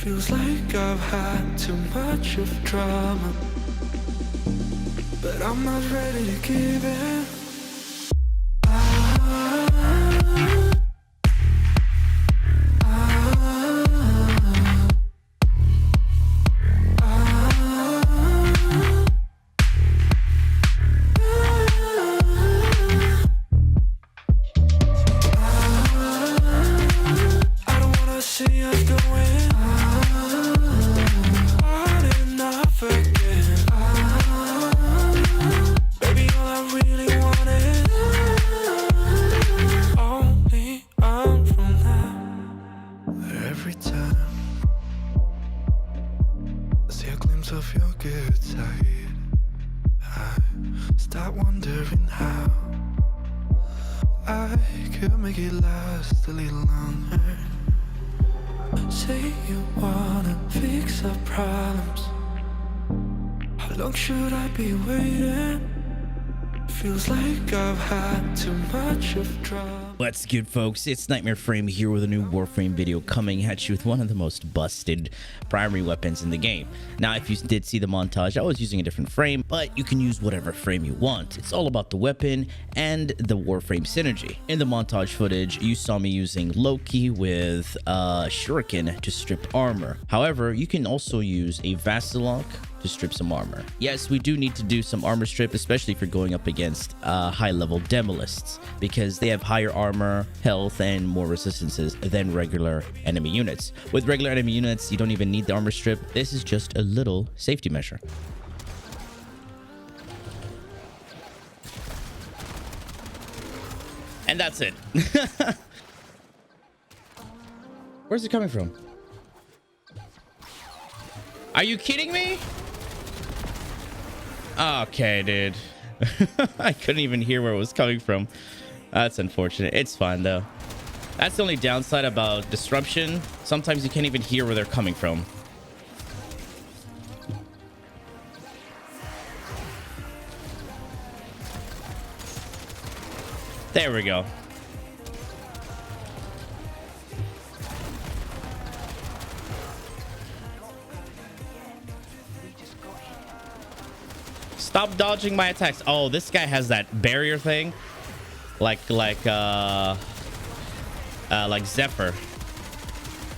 Feels like I've had too much of drama, but I'm not ready to give in. Of your good side, I start wondering how I could make it last a little longer. Say you wanna fix our problems. How long should I be waiting? Feels like I've had too much of trouble. What's good, folks? It's Nightmare Frame here with a new Warframe video coming at you with one of the most busted primary weapons in the game. Now, if you did see the montage, I was using a different frame, but you can use whatever frame you want. It's all about the weapon and the Warframe synergy. In the montage footage, you saw me using Loki with Shuriken to strip armor. However, you can also use a Vassalok to strip some armor. Yes, we do need to do some armor strip, especially if you're going up against high-level Demolists, because they have higher armor, health, and more resistances than regular enemy units. With regular enemy units, you don't even need the armor strip. This is just a little safety measure. And that's it. Where's it coming from? Are you kidding me? Okay, dude. I couldn't even hear where it was coming from. That's unfortunate. It's fine, though. That's the only downside about disruption. Sometimes you can't even hear where they're coming from. There we go. Stop dodging my attacks. Oh, this guy has that barrier thing. Like Zephyr.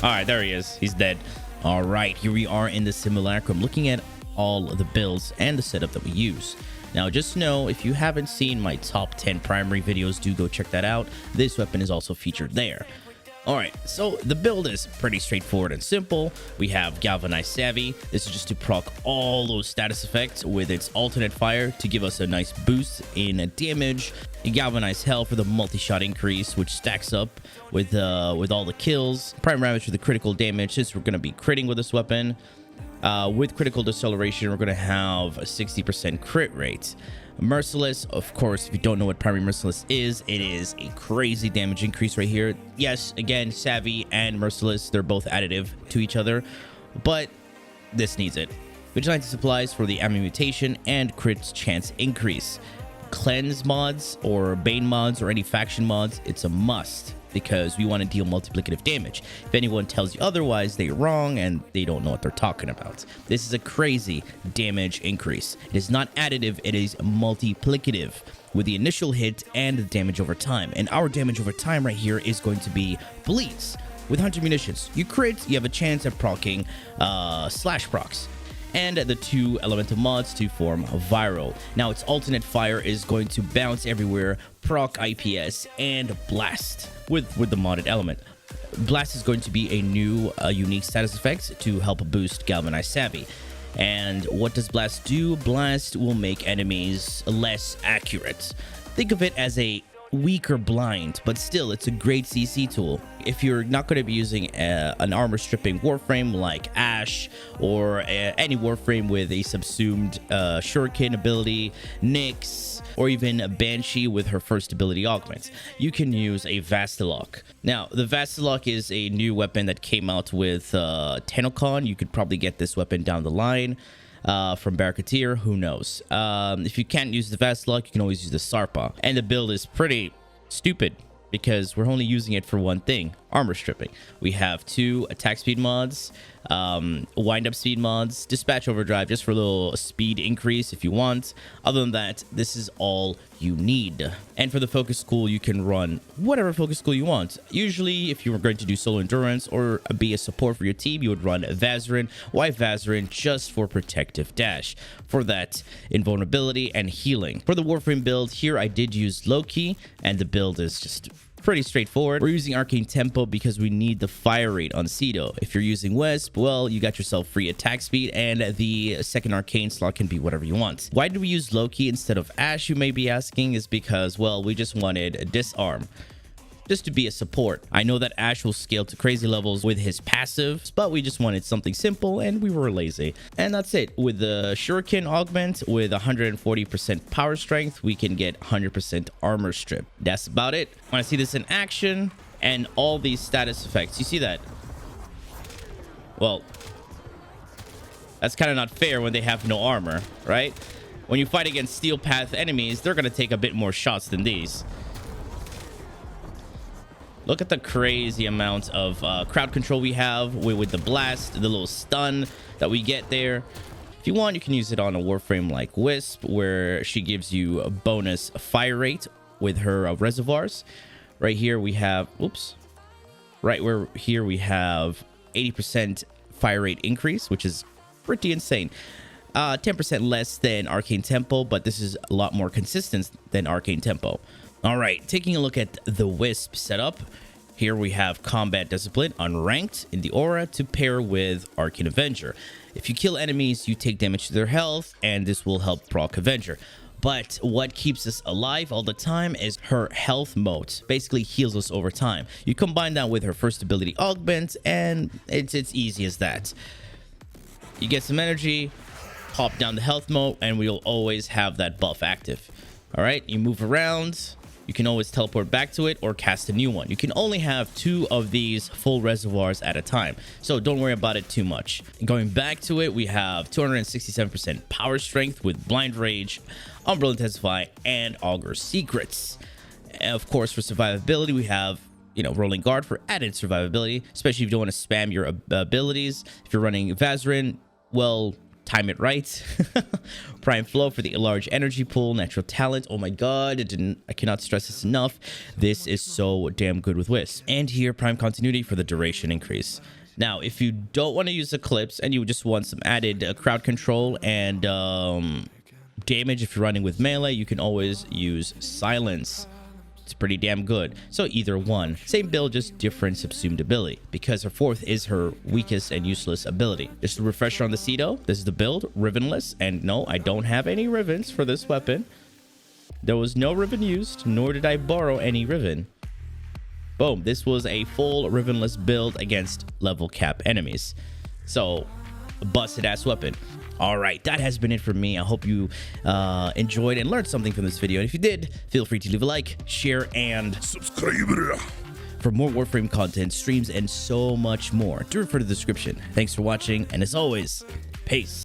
All right, there he is. He's dead. All right, here we are in the simulacrum, looking at all of the builds and the setup that we use. Now, just know, if you haven't seen my top 10 primary videos, do go check that out. This weapon is also featured there. Alright, so the build is pretty straightforward and simple. We have Galvanized Savvy. This is just to proc all those status effects with its alternate fire to give us a nice boost in damage. Galvanized Hell for the multi-shot increase, which stacks up with all the kills. Prime Ravage for the critical damage, since we're going to be critting with this weapon. With critical deceleration, we're going to have a 60% crit rate. Merciless, of course, if you don't know what primary merciless is, it is a crazy damage increase right here. Yes, again, Savvy and Merciless, they're both additive to each other, but this needs it. Vigilante supplies for the ammo mutation and crit chance increase. Cleanse mods or Bane mods or any faction mods, it's a must, because we want to deal multiplicative damage. If anyone tells you otherwise, they're wrong and they don't know what they're talking about. This is a crazy damage increase. It is not additive, it is multiplicative with the initial hit and the damage over time. And our damage over time right here is going to be bleeds. With 100 munitions, you crit, you have a chance at proccing slash procs. And the 2 elemental mods to form viral. Now, its alternate fire is going to bounce everywhere, proc IPS, and blast with the modded element. Blast is going to be a new unique status effect to help boost Galvanized Savvy. And what does Blast do? Blast will make enemies less accurate. Think of it as a weaker blind, but still, it's a great CC tool. If you're not going to be using an armor stripping Warframe like Ash, or any Warframe with a subsumed Shuriken ability, Nyx, or even a Banshee with her first ability augments, you can use a Vassalok. Now, the Vassalok is a new weapon that came out with Tenocon. You could probably get this weapon down the line. From Barraketeer, who knows. If you can't use the Vassalok, you can always use the Sarpa. And the build is pretty stupid because we're only using it for one thing, armor stripping. We have 2 attack speed mods, wind up speed mods, dispatch overdrive just for a little speed increase if you want. Other than that, this is all you need. And for the focus school, you can run whatever focus school you want. Usually, if you were going to do solo endurance or be a support for your team, you would run Vazarin. Why Vazarin? Just for protective dash, for that invulnerability and healing. For the Warframe build here, I did use Loki, and the build is just pretty straightforward. We're using Arcane Tempo because we need the fire rate on Cedo. If you're using Wisp, well, you got yourself free attack speed, and the second Arcane slot can be whatever you want. Why did we use Loki instead of Ashe, you may be asking? Is because, well, we just wanted Disarm, just to be a support. I know that Ashe will scale to crazy levels with his passives, but we just wanted something simple and we were lazy. And that's it. With the Shuriken augment with 140% power strength, we can get 100% armor strip. That's about it. When I see this in action and all these status effects, you see that? Well, that's kind of not fair when they have no armor, right? When you fight against Steel Path enemies, they're going to take a bit more shots than these. Look at the crazy amount of crowd control we have with the blast, the little stun that we get there. If you want, you can use it on a Warframe like Wisp, where she gives you a bonus fire rate with her reservoirs. Right here we have, oops, right where here we have 80% fire rate increase, which is pretty insane. 10% less than Arcane Tempo, but this is a lot more consistent than Arcane Tempo. All right, taking a look at the Wisp setup. Here we have Combat Discipline unranked in the aura to pair with Arcane Avenger. If you kill enemies, you take damage to their health, and this will help proc Avenger. But what keeps us alive all the time is her health mode. Basically heals us over time. You combine that with her first ability Augment, and it's easy as that. You get some energy, pop down the health mode, and we'll always have that buff active. All right, you move around. You can always teleport back to it or cast a new one. You can only have 2 of these full reservoirs at a time, so don't worry about it too much. Going back to it, we have 267% power strength with Blind Rage, Umbral Intensify, and Augur Secrets. And of course, for survivability, we have, you know, Rolling Guard for added survivability, especially if you don't want to spam your abilities. If you're running Vazarin, well, time it right. Prime Flow for the large energy pool. Natural Talent, oh my god, I cannot stress this enough. This is so damn good with Wisp. And here, Prime Continuity for the duration increase. Now, if you don't want to use Eclipse and you just want some added crowd control and damage if you're running with melee, you can always use Silence. It's pretty damn good. So either one. Same build, just different subsumed ability, because her 4th is her weakest and useless ability. Just a refresher on the Cedo. This is the build, rivenless, and no, I don't have any rivens for this weapon. There was no riven used, nor did I borrow any riven. Boom, this was a full rivenless build against level cap enemies. So, a busted ass weapon. All right, that has been it for me. I hope you enjoyed and learned something from this video. And if you did, feel free to leave a like, share, and subscribe for more Warframe content, streams, and so much more. Do refer to the description. Thanks for watching, and as always, peace.